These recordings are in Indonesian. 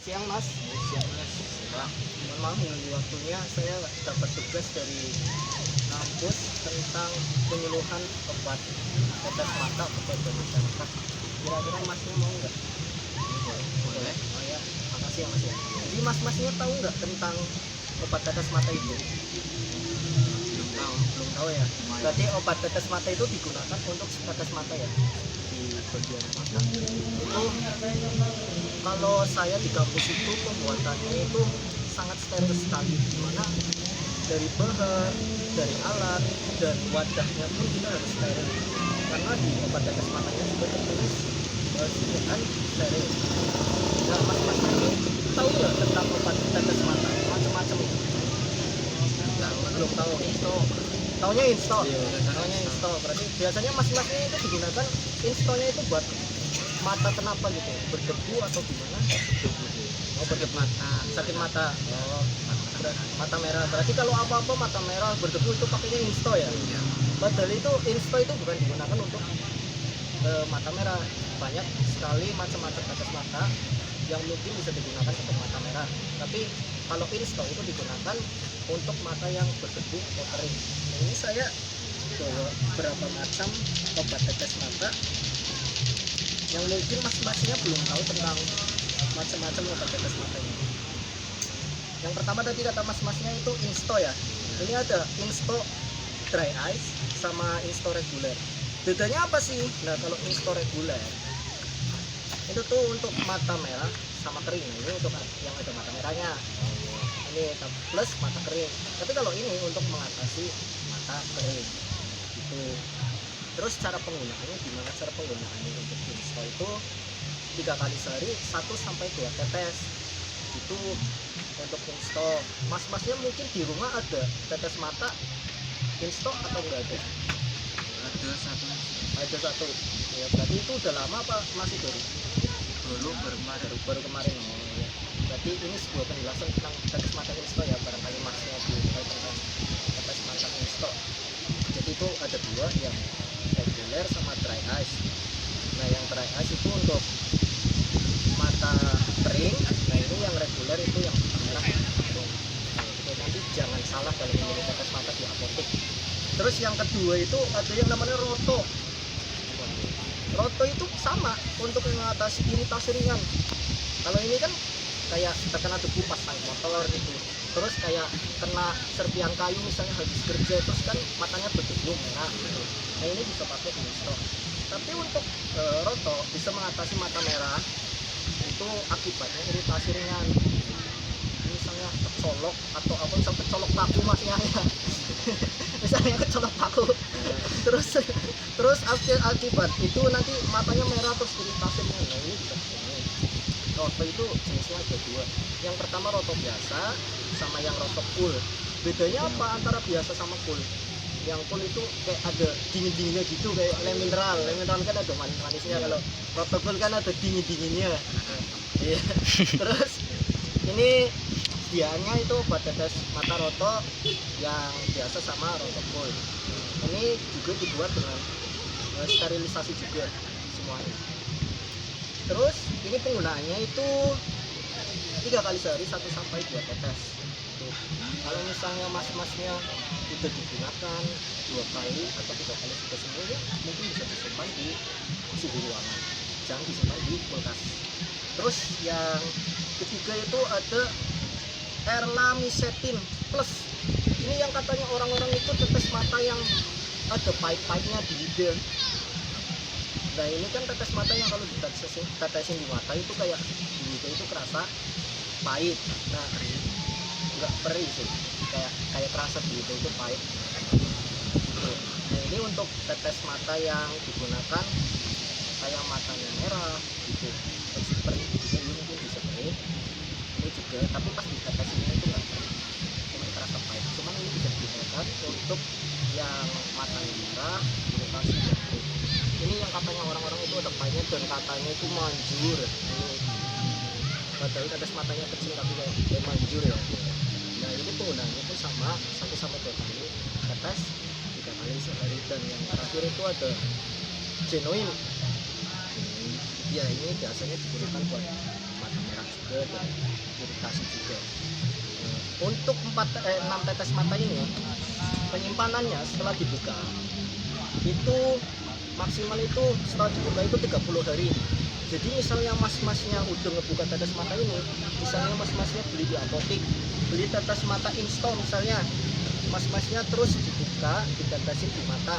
Siang Mas. Siang mas. Nah, mohon maaf mengganggu waktunya. Saya dapat tugas dari kampus tentang penyuluhan obat tetes mata kepada masyarakat. Kira-kira Masnya mau nggak? Boleh. Oh ya, makasih ya Mas ya. Jadi Masnya tahu nggak tentang obat tetes mata itu? Belum tahu. Belum tahu ya. Berarti obat tetes mata itu digunakan untuk tetes mata ya, di bagian mata. Itu kalau saya di kampus itu pembuatannya itu sangat steril sekali, dimana dari bahan, dari alat, dan wadahnya pun kita harus steril, karena di obat tetes matanya juga tertulis sediakan steril. Nah, mas ini tahu nggak tentang obat tetes mata macam-macam itu? Belum tahu. Taunya insto. Taunya insto. Berarti biasanya mas-masnya itu digunakan instonya itu buat mata kenapa gitu? Berdebu atau gimana? Oh, sakit mata. Sakit mata. Oh, mata merah. Berarti kalau apa-apa mata merah berdebu itu pakainya insto ya? Iya. Padahal itu insto itu bukan digunakan untuk mata merah. Banyak sekali macam-macam tetes mata yang mungkin bisa digunakan untuk mata merah. Tapi kalau insto itu digunakan untuk mata yang berdebu atau kering. Nah, ini saya bawa beberapa macam obat tetes mata yang mungkin mas-masnya belum tahu tentang macam-macam obat tetes mata ini. Yang pertama tadi kata mas-masnya itu insto ya. Ini ada insto dry ice sama insto reguler. Bedanya apa sih? Nah, kalau insto reguler itu tuh untuk mata merah sama kering. Ini untuk yang ada mata merahnya. Ini plus mata kering. Tapi kalau ini untuk mengatasi mata kering gitu. Terus cara penggunaannya gimana? Cara penggunaannya untuk insto itu 3 kali sehari 1 sampai 2 tetes itu untuk insto. Mas-masnya mungkin di rumah ada tetes mata insto atau enggak ada? Ada satu ya, berarti itu udah lama apa masih baru? Baru kemarin. Oh, ya. Berarti ini sebuah penjelasan tentang tetes mata insto ya, barangkali masnya tahu tentang tetes mata insto. Jadi itu ada dua, yang reguler sama dry ice. Nah, yang dry ice itu untuk mata kering. Nah, ini yang reguler itu yang merah. Nah, nanti jangan salah kalau memilih tetes mata di apotek. Terus yang kedua itu ada yang namanya roto. Roto itu sama untuk mengatasi iritasi ringan. Kalau ini kan kayak terkena debu pas naik motor gitu, terus kayak kena serpian kayu misalnya habis kerja, terus kan matanya berdebu merah gitu. Nah, ini bisa pakai insto. Tapi untuk roto bisa mengatasi mata merah itu akibatnya iritasi ringan, misalnya kecolok atau apa, misalnya kecolok paku masnya ya. Misalnya kecolok paku terus akibat itu nanti matanya merah terus iritasi ringan. Nah, ini bisa begini. Roto itu jenisnya ada dua, yang pertama roto biasa sama yang roto cool. Bedanya apa antara biasa sama cool? Yang cool itu kayak ada dingin-dinginnya gitu, kayak lem mineral kan ada manis-manisnya. Kalau roto cool kan ada dingin-dinginnya. Iya. Terus ini sediaannya itu obat tetes mata roto yang biasa sama roto cool. Ini juga dibuat dengan sterilisasi juga semuanya. Terus ini penggunaannya itu 3 kali sehari 1 sampai 2 tetes. Tuh. Kalau misalnya mas-masnya udah digunakan 2 kali atau 3 kali sudah sembuh, ya mungkin bisa disimpan di suhu ruangan, jangan disimpan di kulkas. Terus yang ketiga itu ada erlamisetin plus. Ini yang katanya orang-orang itu tetes mata yang ada pahit-pahitnya di lidah. Nah, ini kan tetes mata yang kalau ditetesin di mata itu kayak di lidah itu kerasa pahit. Nah, enggak perih sih, kayak kerasa di lidah itu pahit gitu. Nah, ini untuk tetes mata yang digunakan kayak matanya merah gitu, terus perih juga, ini mungkin bisa perih ini juga, tapi pas ditetesinnya itu enggak perih, cuma kerasa pahit. Cuman ini bisa digunakan untuk yang matanya merah, iritasi gitu. Ini yang katanya orang-orang itu ada pahitnya dan katanya itu manjur. Padahal tetes matanya kecil tapi kayak manjur ya. Nah, ini penggunaannya pun sama 1 sampai 2 kali tetes 3 kali sehari. Dan yang terakhir itu ada genuine. Ya, ini biasanya digunakan buat mata merah. dan iritasi juga. Untuk 6 tetes mata ini ya, penyimpanannya setelah dibuka itu maksimal itu setelah dibuka itu 30 hari. Jadi misalnya mas-masnya udah ngebuka tetes mata ini, misalnya mas-masnya beli di apotek, beli tetes mata instan misalnya, mas-masnya terus dibuka, ditetesin di mata,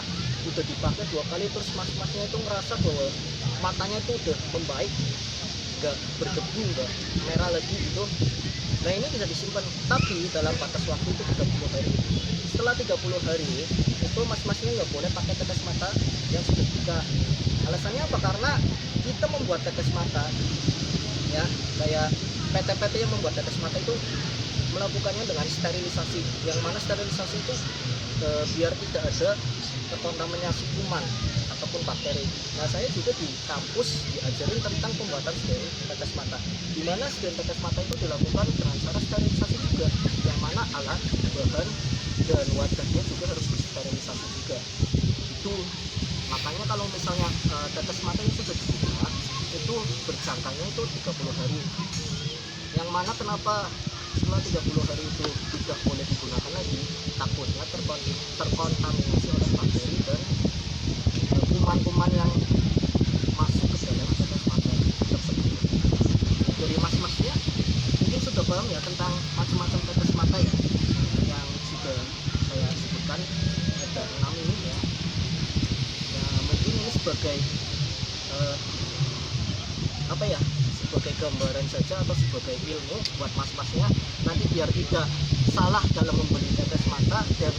udah dipakai 2 kali, terus mas-masnya itu ngerasa bahwa matanya itu udah membaik, nggak berdebu, nggak merah lagi gitu. Nah ini bisa disimpan, tapi dalam batas waktu itu 30 hari. Setelah 30 hari itu mas-masnya nggak boleh pakai tetes mata yang sudah dibuka. Alasannya apa? Karena kita membuat tetes mata ya, kayak PT-PT yang membuat tetes mata itu melakukannya dengan sterilisasi, yang mana sterilisasi itu biar tidak ada terkontaminasi kuman ataupun bakteri. Nah saya juga di kampus diajarin tentang pembuatan steril tetes mata, di mana steril tetes mata itu dilakukan dengan cara sterilisasi juga, yang mana alat, bahan, dan wadahnya juga harus disterilisasi juga. Itu makanya kalau misalnya tetes mata yang sudah dibuka itu berjangkanya itu 30 hari, yang mana kenapa setelah 30 hari itu tidak boleh digunakan lagi, takutnya terkontaminasi oleh bakteri dan kuman-kuman yang masuk ke dalam tetes mata tersebut. Dari mas-masnya mungkin sudah paham ya tentang macam-macam tetes mata ya, yang sudah saya sebutkan ada 6 ini ya. Mungkin ini sebagai apa ya, sebagai gambaran saja atau sebagai ilmu buat mas-masnya, nanti biar tidak salah dalam membeli tetes mata dan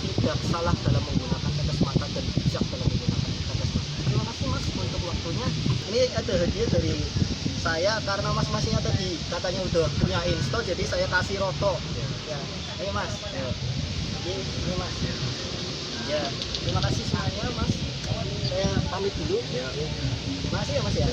tidak salah dalam menggunakan tetes mata dan bijak dalam menggunakan tetes mata. Terima kasih mas untuk waktunya. Ini ada hadiah dari saya karena mas-masnya tadi katanya udah punya install, jadi saya kasih roto ya. Ayo mas ya. Ini mas ya, terima kasih semuanya mas, saya pamit dulu ya. Terima kasih ya mas ya.